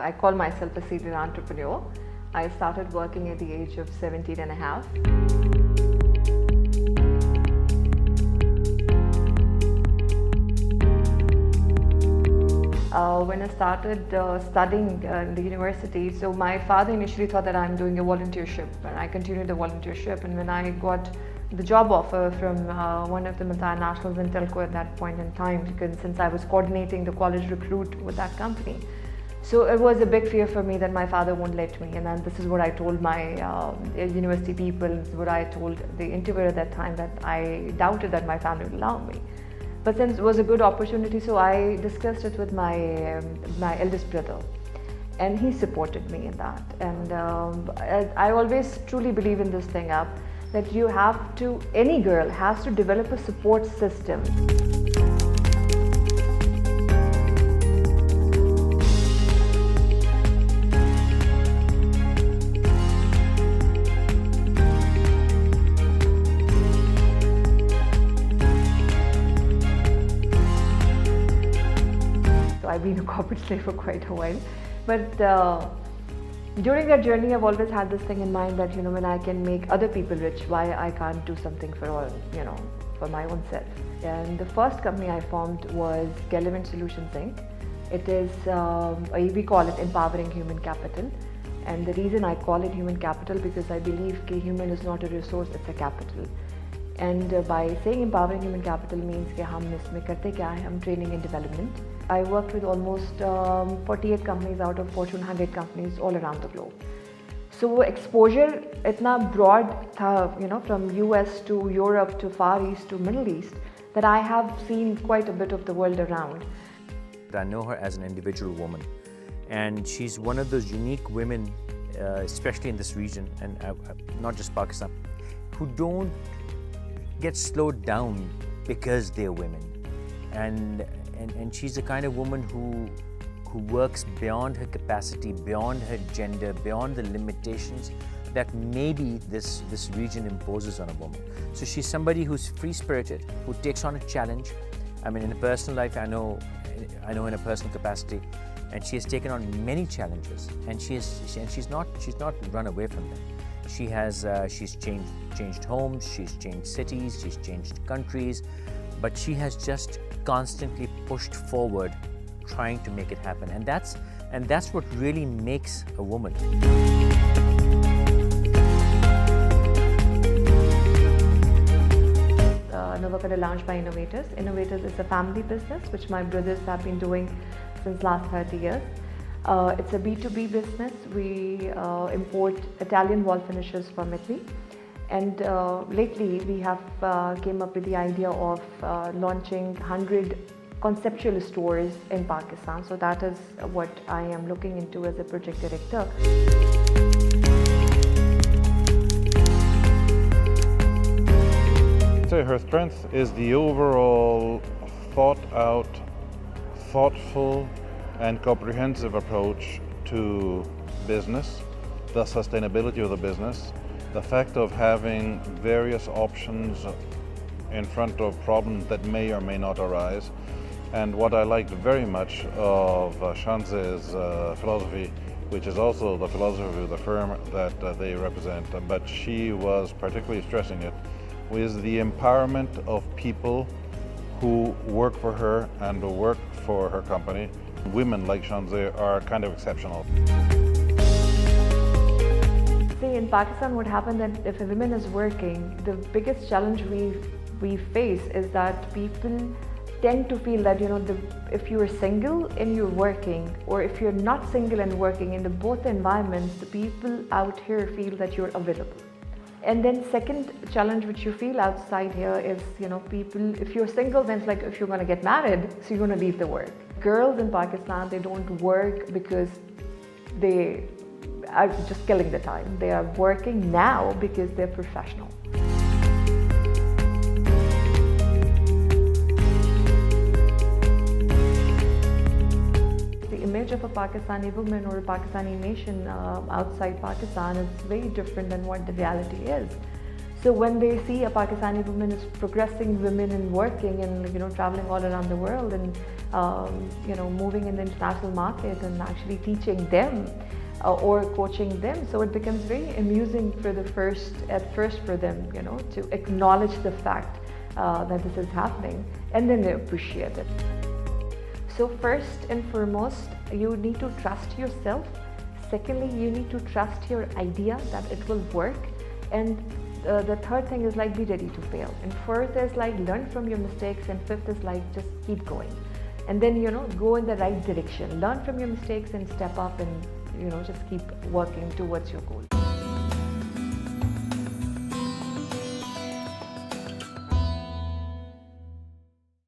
I call myself a serial entrepreneur. I started working at the age of 17 and a half. When I started studying in the university, so my father initially thought that I'm doing a volunteership, and I continued the volunteership. And when I got the job offer from one of the multinationals in telco at that point in time, because since I was coordinating the college recruit with that company, so it was a big fear for me that my father won't let me. And then this is what I told my university people, this is what I told the interviewer at that time, that I doubted that my family would allow me. But since it was a good opportunity, so I discussed it with my eldest brother, and he supported me in that. And I always truly believe in this thing up, that you have to, any girl has to develop a support system. I've been a corporate slave for quite a while, but during that journey I've always had this thing in mind that, when I can make other people rich, why I can't do something for all, for my own self. And the first company I formed was Relevant Solutions Inc. It is, we call it empowering human capital, and the reason I call it human capital because I believe that human is not a resource, it's a capital. And by saying empowering human capital means कि हम इसमें करते क्या है, हम training and development. I worked with almost 48 companies out of Fortune 100 companies all around the globe. So exposure इतना broad था, from US to Europe to Far East to Middle East, that I have seen quite a bit of the world around. I know her as an individual woman, and she's one of those unique women, especially in this region, and not just Pakistan, who don't get slowed down because they're women. And she's the kind of woman who works beyond her capacity, beyond her gender, beyond the limitations that maybe this region imposes on a woman. So she's somebody who's free-spirited, who takes on a challenge. I mean, in a personal life, I know in a personal capacity, and she has taken on many challenges, and she's not run away from them. She's changed homes, she's changed cities, she's changed countries, but she has just constantly pushed forward, trying to make it happen. And that's what really makes a woman. Novakada launched by Innovators. Innovators is a family business which my brothers have been doing since last 30 years. It's a B2B business. We import Italian wall finishes from Italy, and lately we have came up with the idea of launching 100 conceptual stores in Pakistan. So that is what I am looking into as a project director. So her strength is the overall thought out, thoughtful and comprehensive approach to business, the sustainability of the business, the fact of having various options in front of problems that may or may not arise. And what I liked very much of Shanze's philosophy, which is also the philosophy of the firm that they represent, but she was particularly stressing it, was the empowerment of people who work for her and who work for her company. Women like Shanze are kind of exceptional. See, in Pakistan, what happened that if a woman is working, the biggest challenge we face is that people tend to feel that, if you're single and you're working, or if you're not single and working, in both environments, the people out here feel that you're available. And then second challenge which you feel outside here is, people, if you're single, then it's like if you're going to get married, so you're going to leave the work. Girls in Pakistan, they don't work because they are just killing the time. They are working now because they're professional. The image of a Pakistani woman or a Pakistani nation outside Pakistan is very different than what the reality is. So when they see a Pakistani woman is progressing women and working and traveling all around the world and moving in the international market and actually teaching them or coaching them, so it becomes very amusing at first for them, to acknowledge the fact that this is happening, and then they appreciate it. So first and foremost, you need to trust yourself. Secondly, you need to trust your idea that it will work. And the third thing is like be ready to fail. And fourth is like learn from your mistakes. And fifth is like just keep going. And then go in the right direction. Learn from your mistakes and step up and just keep working towards your goal.